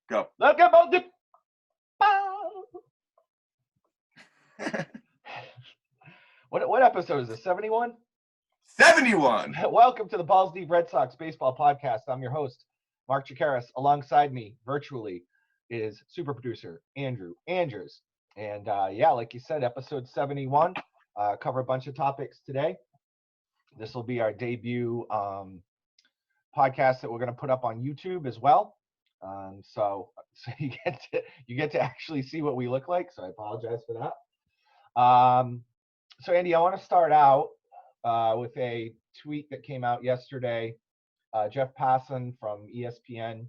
Go. Look about the. What episode is this? 71? 71. Welcome to the Balls Deep Red Sox Baseball Podcast. I'm your host, Mark Chikaris. Alongside me, virtually, is super producer Andrew Andrews. And like you said, episode 71. Cover a bunch of topics today. This will be our debut podcast that we're going to put up on YouTube as well. So you get to actually see what we look like. So I apologize for that. So Andy, I want to start out with a tweet that came out yesterday. Jeff Passan from ESPN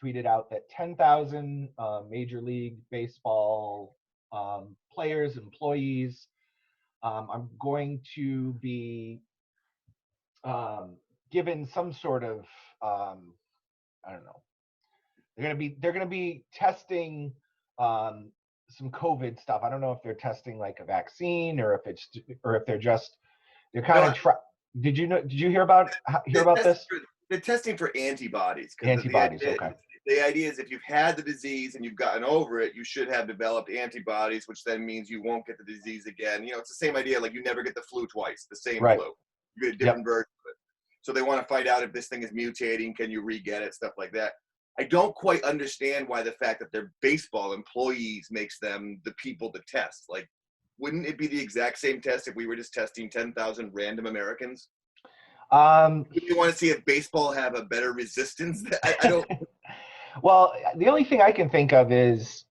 tweeted out that 10,000 Major League Baseball players, employees, are going to be given some sort of I don't know. They're gonna be testing some COVID stuff. I don't know if they're testing like a vaccine or if they're kind of Did you hear about this? They're testing for antibodies. Antibodies, okay. The idea is if you've had the disease and you've gotten over it, you should have developed antibodies, which then means you won't get the disease again. You know, it's the same idea, like you never get the flu twice, the same right. flu. You get a different version of it. So they want to find out if this thing is mutating, can you re-get it, stuff like that. I don't quite understand why the fact that they're baseball employees makes them the people to test. Like, wouldn't it be the exact same test if we were just testing 10,000 random Americans? You want to see if baseball have a better resistance? I don't. Well, the only thing I can think of is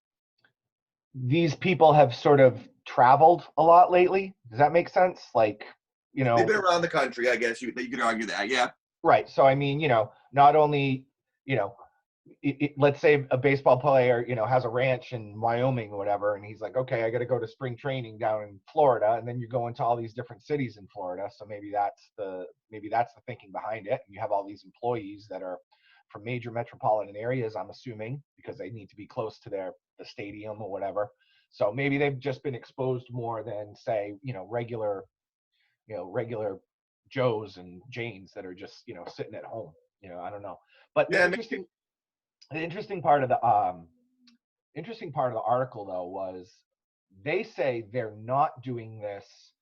these people have sort of traveled a lot lately. Does that make sense? Like, you know, they've been around the country. I guess you could argue that. Yeah. Right. So I mean, you know, not only, you know, let's say a baseball player, you know, has a ranch in Wyoming or whatever, and he's like, okay, I got to go to spring training down in Florida, and then you go into all these different cities in Florida. So maybe that's the thinking behind it. And you have all these employees that are from major metropolitan areas, I'm assuming, because they need to be close to the stadium or whatever. So maybe they've just been exposed more than, say, regular Joes and Janes that are just, sitting at home. I don't know. But yeah, the interesting part of the article, though, was they say they're not doing this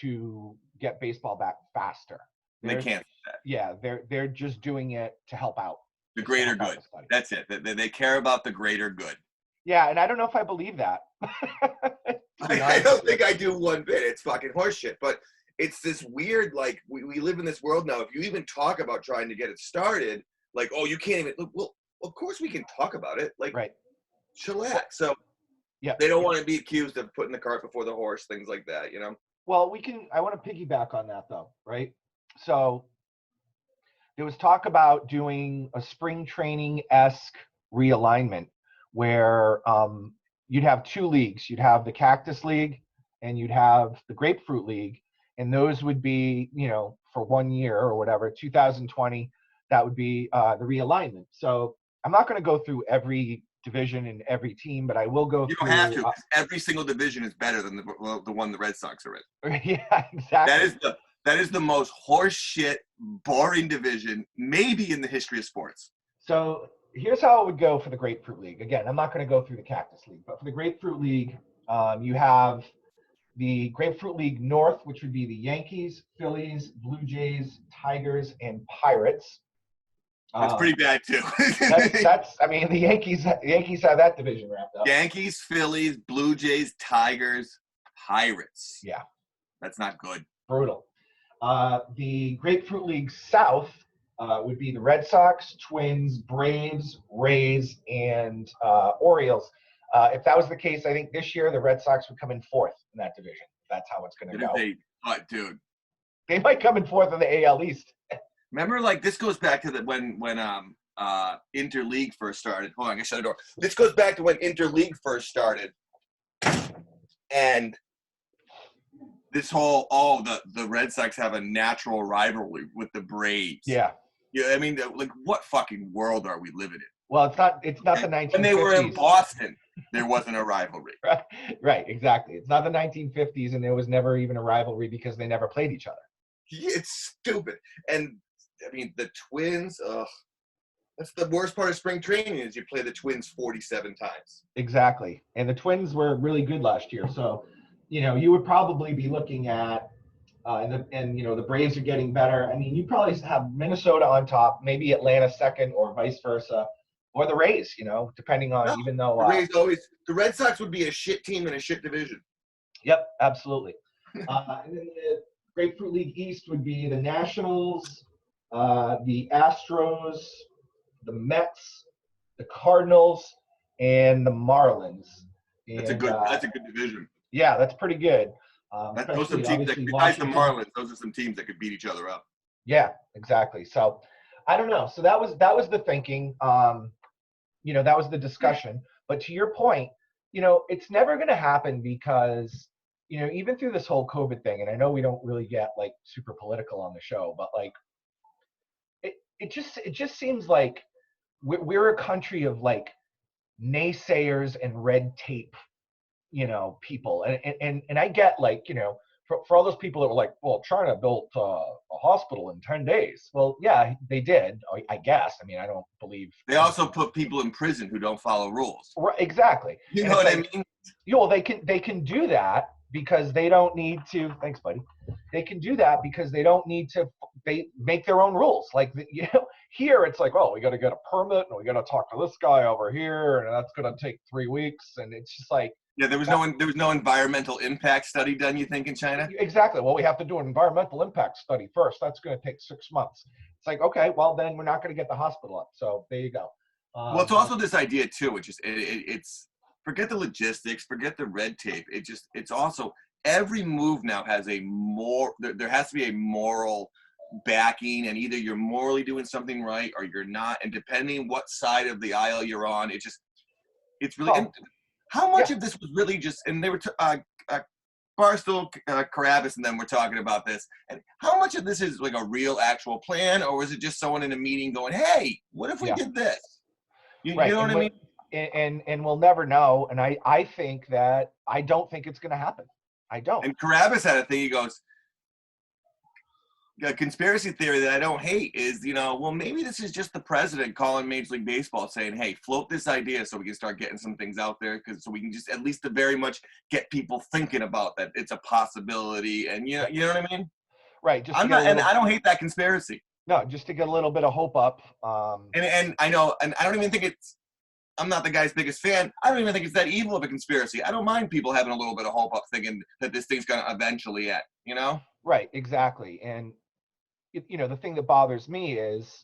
to get baseball back faster. They can't do that. Yeah, they're just doing it to help out. The greater good. That's it. They care about the greater good. Yeah, and I don't know if I believe that. I don't think I do one bit. It's fucking horseshit. But it's this weird, like, we live in this world now. If you even talk about trying to get it started, like, oh, you can't even, well, of course we can talk about it. Like, right. Chillax. So yeah, they don't want to be accused of putting the cart before the horse, things like that, Well, I want to piggyback on that, though, right? So there was talk about doing a spring training-esque realignment where you'd have two leagues. You'd have the Cactus League and you'd have the Grapefruit League. And those would be, for 1 year or whatever, 2020, that would be the realignment. So I'm not going to go through every division and every team, but I will go through. You don't have to. Every single division is better than the one the Red Sox are in. Yeah, exactly. That is the most horseshit, boring division, maybe in the history of sports. So here's how it would go for the Grapefruit League. Again, I'm not going to go through the Cactus League, but for the Grapefruit League, you have the Grapefruit League North, which would be the Yankees, Phillies, Blue Jays, Tigers, and Pirates. That's pretty bad too. The Yankees have that division wrapped up. Yankees, Phillies, Blue Jays, Tigers, Pirates. Yeah. That's not good. Brutal. The Grapefruit League South would be the Red Sox, Twins, Braves, Rays, and Orioles. If that was the case, I think this year the Red Sox would come in fourth in that division. That's how it's going to go. Dude. They might come in fourth in the AL East. Remember, like, this goes back to when Interleague first started. Hold on, I gotta shut the door. This goes back to when Interleague first started. And this whole, the Red Sox have a natural rivalry with the Braves. Yeah. Yeah, I mean, like, what fucking world are we living in? Well, it's not the 1950s. When they were in Boston, there wasn't a rivalry. Right, exactly. It's not the 1950s, and there was never even a rivalry because they never played each other. It's stupid. And, I mean, the Twins, That's the worst part of spring training is you play the Twins 47 times. Exactly. And the Twins were really good last year. So, you would probably be looking at, the Braves are getting better. I mean, you probably have Minnesota on top, maybe Atlanta second, or vice versa, or the Rays, depending on, No, even though. The Red Sox would be a shit team in a shit division. Yep, absolutely. And then the Grapefruit League East would be the Nationals, the Astros, the Mets, the Cardinals, and the Marlins. And, that's a good division. Yeah, that's pretty good. Those are some teams that, besides the Marlins, those are some teams that could beat each other up. Yeah, exactly. So, I don't know. So that was the thinking. That was the discussion. But to your point, it's never going to happen because, even through this whole COVID thing, and I know we don't really get like super political on the show, but like, it just seems like we're a country of like naysayers and red tape, people. And I get like, for all those people that were like, well, China built a hospital in 10 days. Well, yeah, they did, I guess. I mean, I don't believe. They also put people in prison who don't follow rules. Right, exactly. You know what I mean? Well, they can do that because they don't need to. Thanks, buddy. They can do that because they don't need to. They make their own rules. Like, here it's like, oh, we got to get a permit and we got to talk to this guy over here, and that's going to take 3 weeks, and it's just like. Yeah, there was no environmental impact study done, you think, in China? Exactly. Well, we have to do an environmental impact study first. That's going to take 6 months. It's like, okay, well, then we're not going to get the hospital up. So there you go. Well, it's also this idea too, which is it's forget the logistics, forget the red tape. It's also every move now has there has to be a moral backing, and either you're morally doing something right or you're not. And depending what side of the aisle you're on, it's really. How much of this was really just, and they were, Barstool, Carabas, and them were talking about this, and how much of this is like a real actual plan, or was it just someone in a meeting going, hey, what if we did this? You know what I mean? And we'll never know, and I think that, I don't think it's going to happen. I don't. And Carabas had a thing, he goes, a conspiracy theory that I don't hate is, well, maybe this is just the president calling Major League Baseball saying, hey, float this idea so we can start getting some things out there, so we can just at least very much get people thinking about that it's a possibility. And you know what I mean? Right. And I don't hate that conspiracy. No, just to get a little bit of hope up. And I know, and I don't even think I'm not the guy's biggest fan. I don't even think it's that evil of a conspiracy. I don't mind people having a little bit of hope up, thinking that this thing's going to eventually end, Right, exactly. And the thing that bothers me is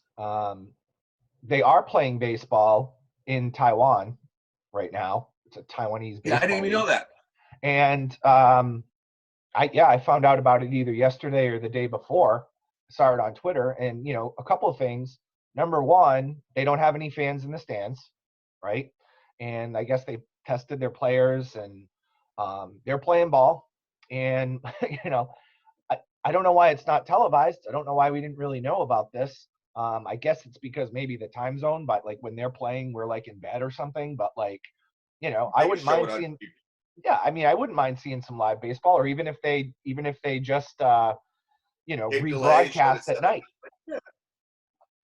they are playing baseball in Taiwan right now. It's a Taiwanese baseball. Yeah, I didn't even know that. And I found out about it either yesterday or the day before. I saw it on Twitter, and a couple of things. Number one, they don't have any fans in the stands, right? And I guess they tested their players, and they're playing ball. And I don't know why it's not televised. I don't know why we didn't really know about this. I guess it's because maybe the time zone, but like when they're playing, we're like in bed or something. But like, I wouldn't mind seeing. Yeah, I mean, I wouldn't mind seeing some live baseball, or even if they just rebroadcast at night. Yeah.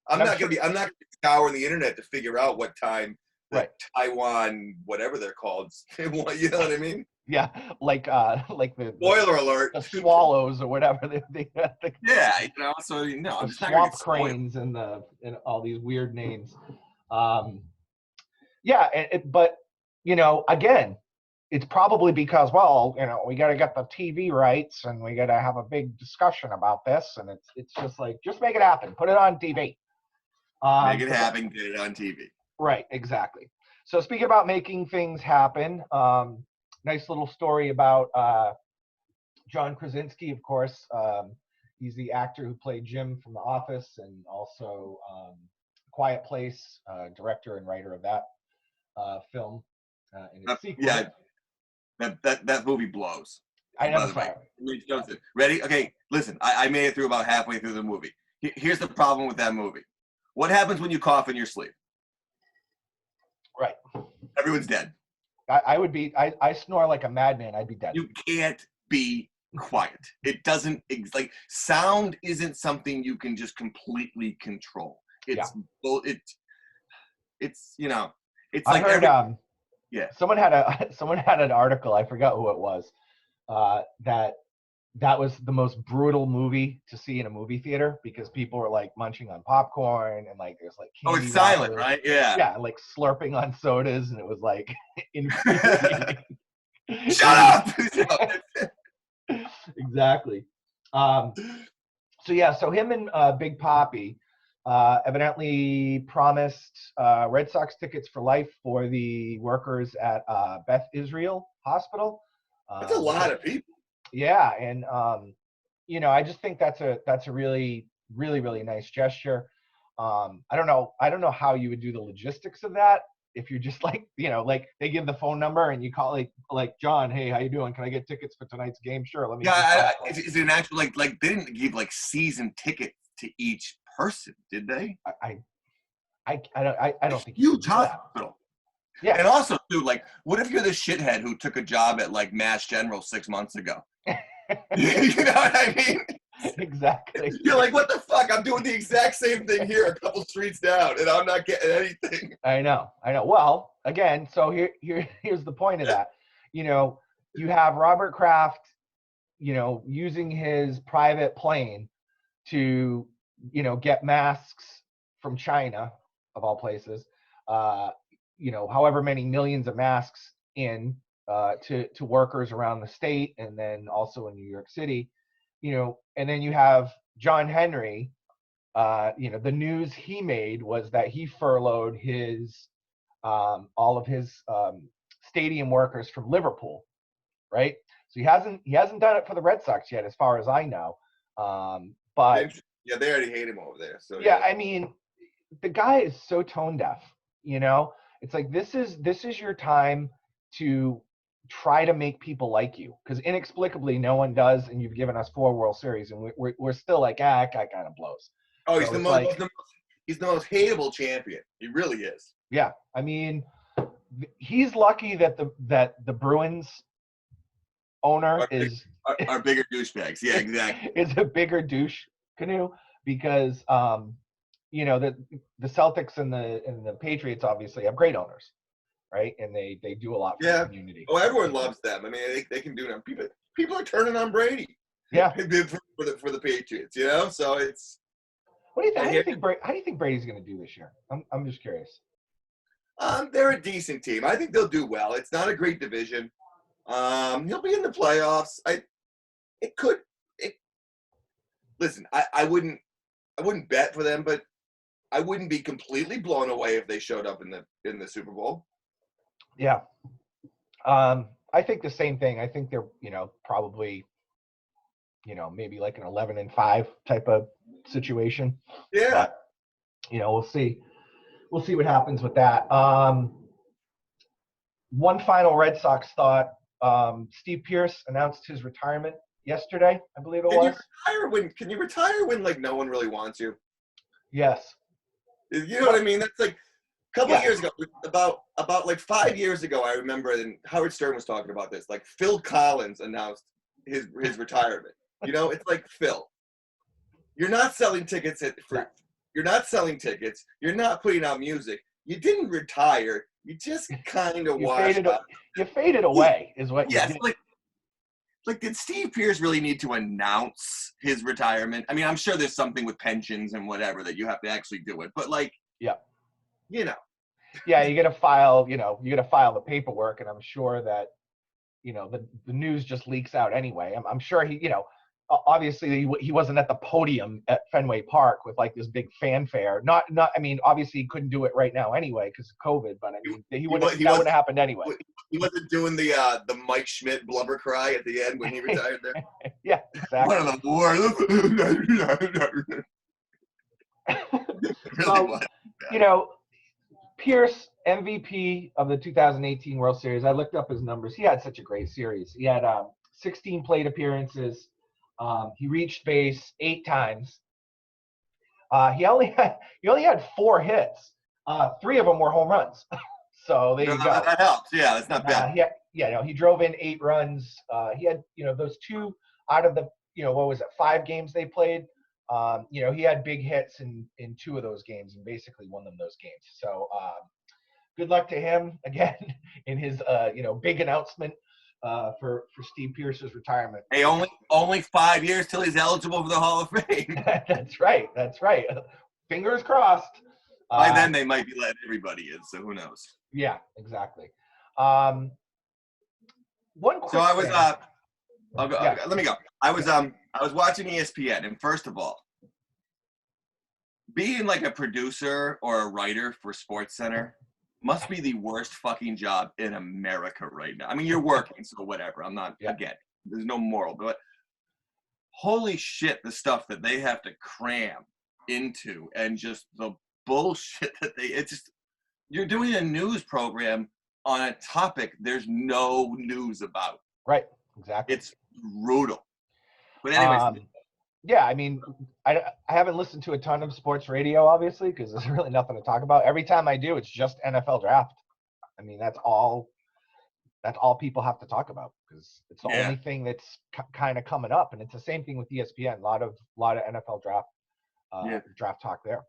I'm not gonna scour the internet to figure out what time the Taiwan, whatever they're called, you know what I mean? Yeah, like the spoiler alert, the swallows or whatever. Yeah, so the swamp cranes and all these weird names. But again, it's probably because we got to get the TV rights and we got to have a big discussion about this, and it's just like, just make it happen, put it on TV. Make it happen, get it on TV. Right, exactly. So speaking about making things happen. Nice little story about John Krasinski, of course. He's the actor who played Jim from The Office, and also Quiet Place, director and writer of that film. In its sequel. Yeah, that movie blows. I never saw it. Ready? Okay, listen. I made it through about halfway through the movie. Here's the problem with that movie. What happens when you cough in your sleep? Right. Everyone's dead. I snore like a madman. I'd be dead. You can't be quiet. It doesn't, sound isn't something you can just completely control. it's it's I like heard yeah. someone had an article, I forgot who it was, that was the most brutal movie to see in a movie theater because people were like munching on popcorn and like there's like Oh, candy it's silent, wrappers. right? Yeah. Yeah, like slurping on sodas, and it was like infuriating. Shut up. Exactly. So him and Big Poppy evidently promised Red Sox tickets for life for the workers at Beth Israel Hospital. That's a lot of people. Yeah, and I just think that's a really, really, really nice gesture. I don't know how you would do the logistics of that. If you're just like, like they give the phone number and you call like John, hey, how you doing? Can I get tickets for tonight's game? Sure, let me. Yeah, is it an actual like they didn't give like season tickets to each person, did they? I don't think huge hospital. Yeah, and also too, like, what if you're the shithead who took a job at like Mass General 6 months ago? You know what I mean? Exactly. You're like, what the fuck? I'm doing the exact same thing here, a couple streets down, and I'm not getting anything. I know. Well, again, so here's the point of that. You have Robert Kraft, using his private plane to, get masks from China, of all places. However many millions of masks in to workers around the state, and then also in New York City. And then you have John Henry. The news he made was that he furloughed his all of his stadium workers from Liverpool, right? So he hasn't done it for the Red Sox yet, as far as I know. But yeah, they already hate him over there. So yeah, I mean, the guy is so tone deaf. It's like this is your time to try to make people like you, because inexplicably no one does, and you've given us 4 World Series, and we're still like, that guy kind of blows. Oh, he's he's the most hateable champion. He really is. Yeah, I mean, he's lucky that the Bruins owner are bigger douchebags. Yeah, exactly. Is a bigger douche canoe, because the Celtics and the Patriots obviously have great owners, right? And they do a lot for the community. Oh, everyone loves them. I mean, they can do them. People are turning on Brady. Yeah. for the Patriots, So it's. What do you think? How do you think Brady's going to do this year? I'm just curious. They're a decent team. I think they'll do well. It's not a great division. He'll be in the playoffs. Listen, I wouldn't bet for them, but I wouldn't be completely blown away if they showed up in the Super Bowl. Yeah. I think the same thing. I think they're, probably, maybe like an 11-5 type of situation. Yeah. But, we'll see. We'll see what happens with that. One final Red Sox thought. Steve Pearce announced his retirement yesterday, I believe it was. Can you retire when like no one really wants you? Yes. You know what I mean? That's like a couple of years ago, about like 5 years ago, I remember, and Howard Stern was talking about this. Like Phil Collins announced his retirement. It's like, Phil, you're not selling tickets you're not selling tickets. You're not putting out music. You didn't retire. You just kind of washed up. You faded away, is what you did. Like, did Steve Pearce really need to announce his retirement? I mean, I'm sure there's something with pensions and whatever that you have to actually do it. But like, yeah, Yeah, you got to file. You got to file the paperwork, and I'm sure that, the news just leaks out anyway. I'm sure he, obviously he wasn't at the podium at Fenway Park with like this big fanfare. Not. I mean, obviously he couldn't do it right now anyway because of COVID. But I mean, that wouldn't have happened anyway. He wasn't doing the Mike Schmidt blubber cry at the end when he retired there. Yeah, exactly. One of the So, Pearce, MVP of the 2018 World Series. I looked up his numbers. He had such a great series. He had 16 plate appearances. He reached base 8 times. He only had 4 hits. 3 of them were home runs. So there you go. That helps. Yeah, that's not bad. He drove in 8 runs. He had, those 2 out of the, 5 games they played. He had big hits in 2 of those games and basically won them those games. So good luck to him again in his big announcement for Steve Pearce's retirement. Hey, only 5 years till he's eligible for the Hall of Fame. That's right. Fingers crossed. By then, they might be letting everybody in, so who knows? Yeah, exactly. One quick So I was thing. let me go. I was watching ESPN, and first of all, being like a producer or a writer for SportsCenter must be the worst fucking job in America right now. I mean, you're working, so whatever. I'm not, again, there's no moral, but holy shit, the stuff that they have to cram into and just the bullshit that you're doing a news program on a topic there's no news about. Right, exactly. It's brutal. But anyways. Yeah, I mean, I haven't listened to a ton of sports radio, obviously, because there's really nothing to talk about. Every time I do, it's just NFL draft. I mean, that's all people have to talk about because it's the only thing that's kind of coming up, and it's the same thing with ESPN. A lot of NFL draft talk there.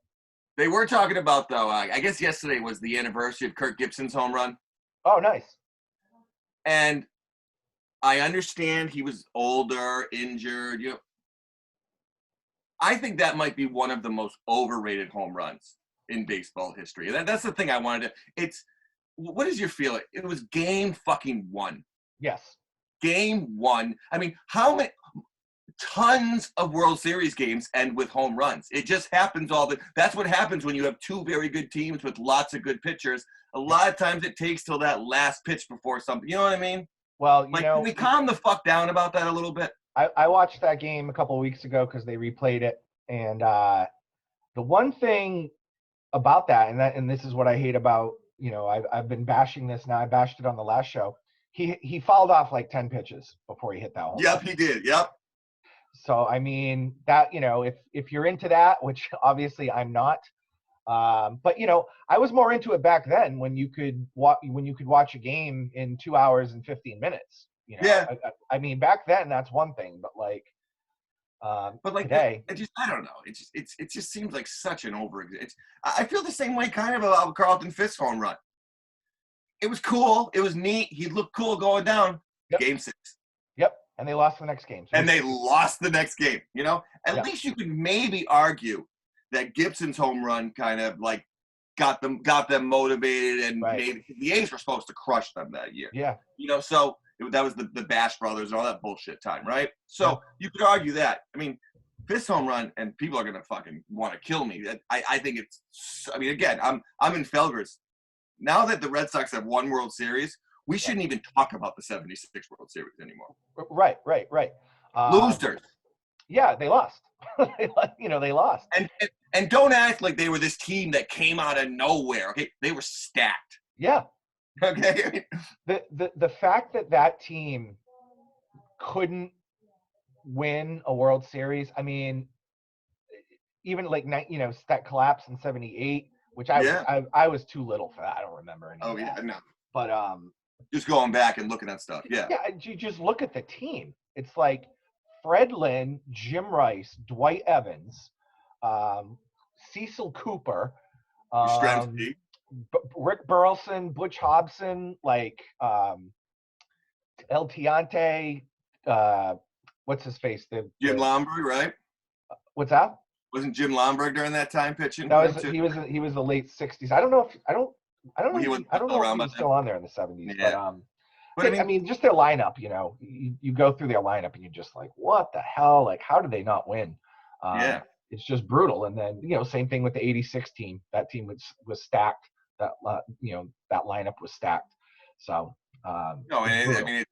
They were talking about, though, I guess yesterday was the anniversary of Kirk Gibson's home run. Oh, nice. And I understand he was older, injured. I think that might be one of the most overrated home runs in baseball history. That's the thing I wanted to. What is your feeling? It was game fucking 1. Yes. Game 1. I mean, how many tons of World Series games end with home runs? It just happens that's what happens when you have 2 very good teams with lots of good pitchers. A lot of times it takes till that last pitch before something. You know what I mean? Well, can we calm the fuck down about that a little bit? I watched that game a couple of weeks ago because they replayed it, and the one thing about that, and this is what I hate about, I've been bashing this now. I bashed it on the last show. He fouled off like 10 pitches before he hit that home run. He did. Yep. So I mean that, if you're into that, which obviously I'm not, but I was more into it back then when you could watch a game in 2 hours and 15 minutes. I mean, back then that's one thing, but today, I don't know. It just seems like such an I feel the same way kind of about Carlton Fisk's home run. It was cool. It was neat. He looked cool going down. Yep. Game 6. Yep. And they lost the next game. And they lost the next game. At least you could maybe argue that Gibson's home run kind of like got them motivated and made the A's were supposed to crush them that year. Yeah. So that was the Bash brothers and all that bullshit time, right? So you could argue that. I mean, this home run, and people are gonna fucking want to kill me. I think it's. I mean, again, I'm in Felgers. Now that the Red Sox have won World Series, we shouldn't even talk about the '76 World Series anymore. Right. Losers. Yeah, they lost. They lost. And don't act like they were this team that came out of nowhere. Okay, they were stacked. Yeah. Okay. The fact that team couldn't win a World Series, I mean, even that collapse in '78, which I was too little for that. I don't remember any of that. No. But just going back and looking at stuff. Yeah. Yeah, you just look at the team. It's like Fred Lynn, Jim Rice, Dwight Evans, Cecil Cooper, Rick Burleson, Butch Hobson, El Tiante, what's his face? Jim Lomberg, right? What's that? Wasn't Jim Lomberg during that time pitching? No, he was the late '60s. I don't know if he was still on there in the '70s. Yeah. But I mean, just their lineup. You go through their lineup and you're just like, what the hell? Like, how did they not win? It's just brutal. And then same thing with the '86 team. That team was stacked. That lineup was stacked. So no, and I mean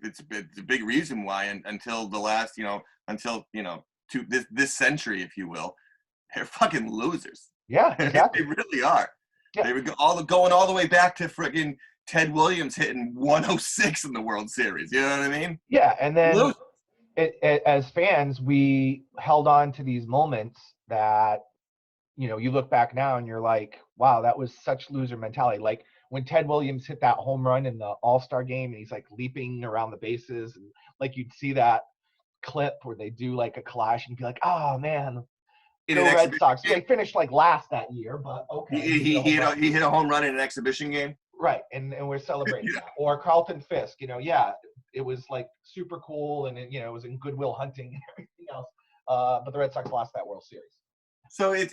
it's a big reason why until the last to this century, if you will, they're fucking losers. Yeah, exactly. They really are. Yeah. They were going all the way back to friggin' Ted Williams hitting 106 in the World Series. You know what I mean? Yeah, and then as fans, we held on to these moments that you look back now and you're like, wow, that was such loser mentality. Like when Ted Williams hit that home run in the All-Star game and he's like leaping around the bases, and like you'd see that clip where they do like a collage and be like, oh man, In an go Red exhibition Sox. game, They finished like last that year, but okay. he hit a home run in an exhibition game. Right, and we're celebrating Yeah. that. Or Carlton Fisk, yeah, it was like super cool, and it was in Goodwill Hunting and everything else. But the Red Sox lost that World Series. So it's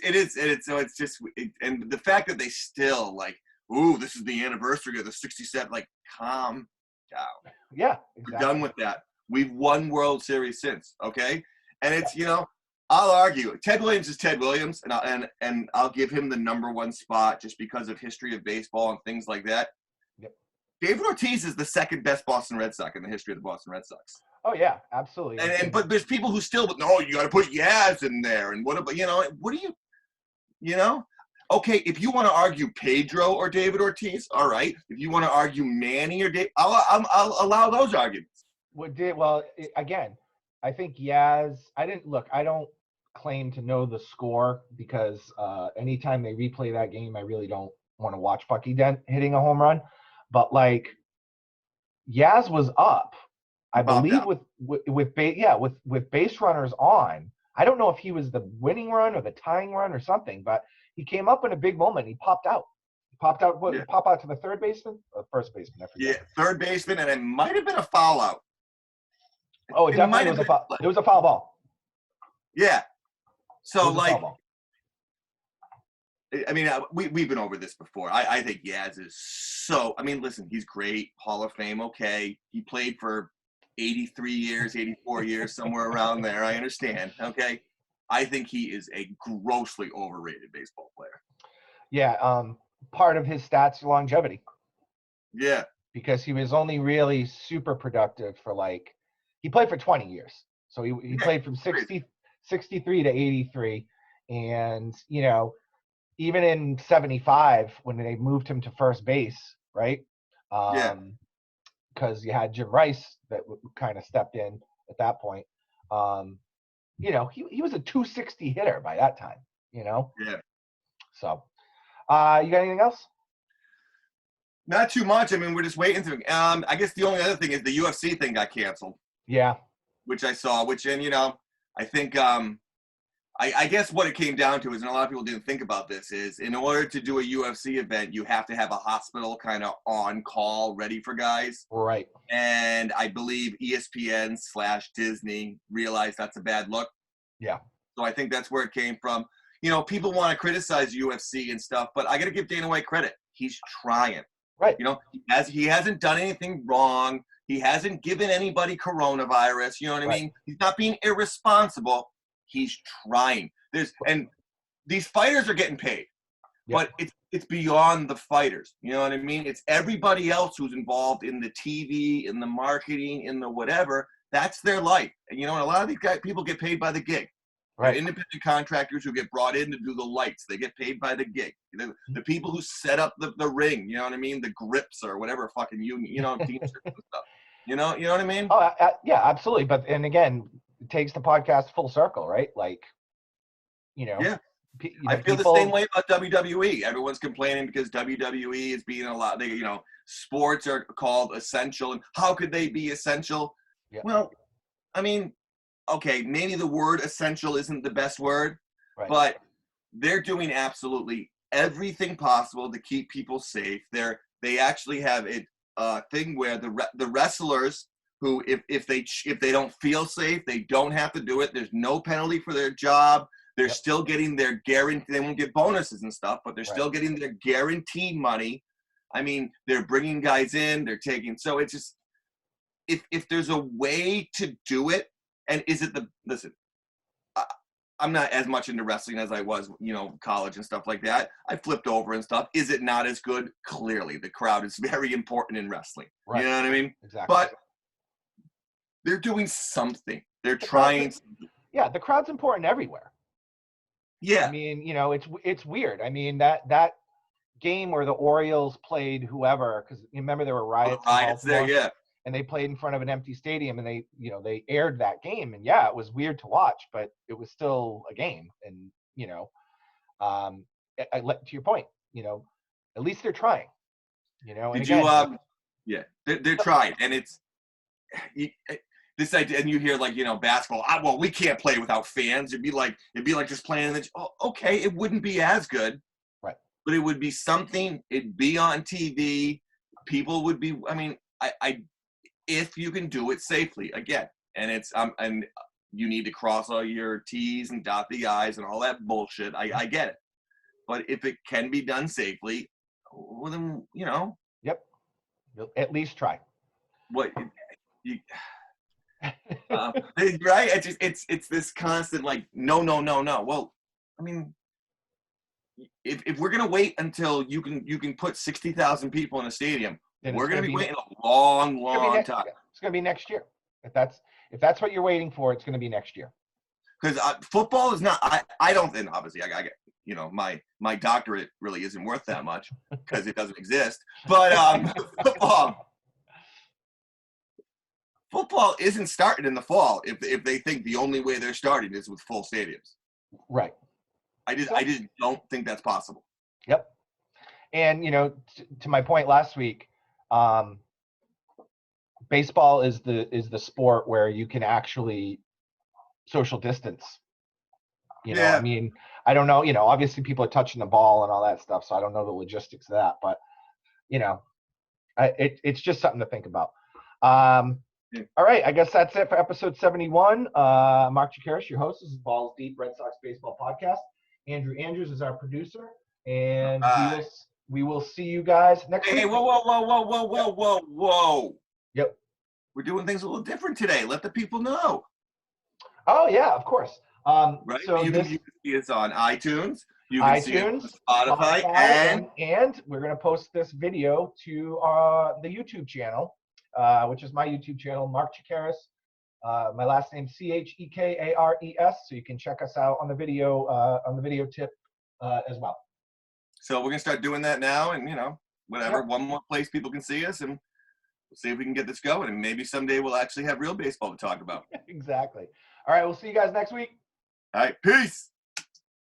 just and the fact that they still like, ooh, this is the anniversary of the 67. Like, calm down. Yeah, exactly. We're done with that. We've won World Series since, okay? And it's I'll argue Ted Williams is Ted Williams, and I'll give him the number one spot just because of history of baseball and things like that. Yep. David Ortiz is the second best Boston Red Sox in the history of the Boston Red Sox. Oh yeah, absolutely. But there's people who still, no, you got to put Yaz in there, and what about what do you okay, if you want to argue Pedro or David Ortiz, all right. If you want to argue Manny or Dave, I'll allow those arguments. Again, I think Yaz. I don't claim to know the score because anytime they replay that game, I really don't want to watch Bucky Dent hitting a home run. But like, Yaz was up, I believe, with base runners on. I don't know if he was the winning run or the tying run or something, but he came up in a big moment. He popped out. Pop out to the third baseman or first baseman. I forget. Yeah, third baseman, and it might have been a foul out. Oh, it definitely was a foul. It was a foul ball. Yeah. So like, I mean, we've been over this before. I think Yaz is so. I mean, listen, he's great, Hall of Fame. Okay, he played for 83 years, 84 years, somewhere around there. I understand. Okay, I think he is a grossly overrated baseball player. Yeah. Part of his stats are longevity. Yeah. Because he was only really super productive for he played for 20 years. So he played from 63 to 83. And, even in 75, when they moved him to first base, right? Because you had Jim Rice that kind of stepped in at that point. He was a 260 hitter by that time, Yeah. So, you got anything else? Not too much. I mean, we're just waiting to. I guess the only other thing is the UFC thing got canceled. Yeah. Which I saw. I think. I guess what it came down to is, and a lot of people didn't think about this, is in order to do a UFC event, you have to have a hospital kind of on call, ready for guys. Right. And I believe ESPN/Disney realized that's a bad look. Yeah. So I think that's where it came from. People want to criticize UFC and stuff, but I got to give Dana White credit. He's trying. Right. He hasn't done anything wrong. He hasn't given anybody coronavirus. You know what I mean? He's not being irresponsible. He's trying. And these fighters are getting paid, but it's beyond the fighters. You know what I mean? It's everybody else who's involved in the TV, in the marketing, in the whatever. That's their life. And a lot of these people get paid by the gig. Right. Independent contractors who get brought in to do the lights, they get paid by the gig. The people who set up the ring, you know what I mean? The grips or whatever fucking team stuff. You know what I mean? Oh, yeah, absolutely. But and again, it takes the podcast full circle, right? Yeah. I feel the same way about WWE. Everyone's complaining because WWE is being a lot. Sports are called essential, and how could they be essential? Yeah. Well, I mean. Okay, maybe the word essential isn't the best word, but they're doing absolutely everything possible to keep people safe. They actually have a thing where the wrestlers who, if they don't feel safe, they don't have to do it. There's no penalty for their job. They're still getting their guarantee. They won't get bonuses and stuff, but they're still getting their guaranteed money. I mean, they're bringing guys in. They're taking. So it's just if there's a way to do it. And is it listen, I'm not as much into wrestling as I was, college and stuff like that. I flipped over and stuff. Is it not as good? Clearly, the crowd is very important in wrestling. Right. You know what I mean? Exactly. But they're doing something. They're trying. Yeah, the crowd's important everywhere. Yeah. I mean, it's weird. I mean, that game where the Orioles played whoever, because you remember there were riots. Riots there, yeah. And they played in front of an empty stadium, and they aired that game, and yeah, it was weird to watch, but it was still a game. And to your point, at least they're trying. They're trying, and this idea, and you hear like, you know, basketball, well, we can't play without fans. It'd be like just playing in the, okay, it wouldn't be as good, Right. but it would be something. It'd be on TV. People would be, I mean, I if you can do it safely, again, and it's, and you need to cross all your T's and dot the I's and all that bullshit. I get it. But if it can be done safely, well, then, you know. Yep. You'll at least try. What, you, right? It's this constant like no. Well, I mean, if we're gonna wait until you can put 60,000 people in a stadium, Then we're it's gonna gonna be be waiting a long time. It's gonna be next year. If that's what you're waiting for, it's gonna be next year. Because football is not. I don't. And obviously, I get, you know, my doctorate really isn't worth that much because it doesn't exist. But football isn't starting in the fall if they think the only way they're starting is with full stadiums. Right. I just don't think that's possible. Yep. And, you know, to my point last week, baseball is the sport where you can actually social distance. You know, I mean, I don't know, you know, obviously people are touching the ball and all that stuff, so I don't know the logistics of that, but, you know, it's just something to think about. All right, I guess that's it for episode 71. Mark Chikaris, your host. This is Balls Deep Red Sox Baseball Podcast. Andrew Andrews is our producer, and we will see you guys next week. Hey, whoa. Yep. We're doing things a little different today. Let the people know. Oh, yeah, of course. Right? So you can see us on iTunes. You can see it on Spotify, and we're going to post this video to the YouTube channel, which is my YouTube channel, Mark Chikaris. My last name Chekares, so you can check us out on the video tip as well. So we're gonna start doing that now, and you know, whatever, one more place people can see us, and we'll see if we can get this going, and maybe someday we'll actually have real baseball to talk about. Exactly. All right, we'll see you guys next week. All right, peace.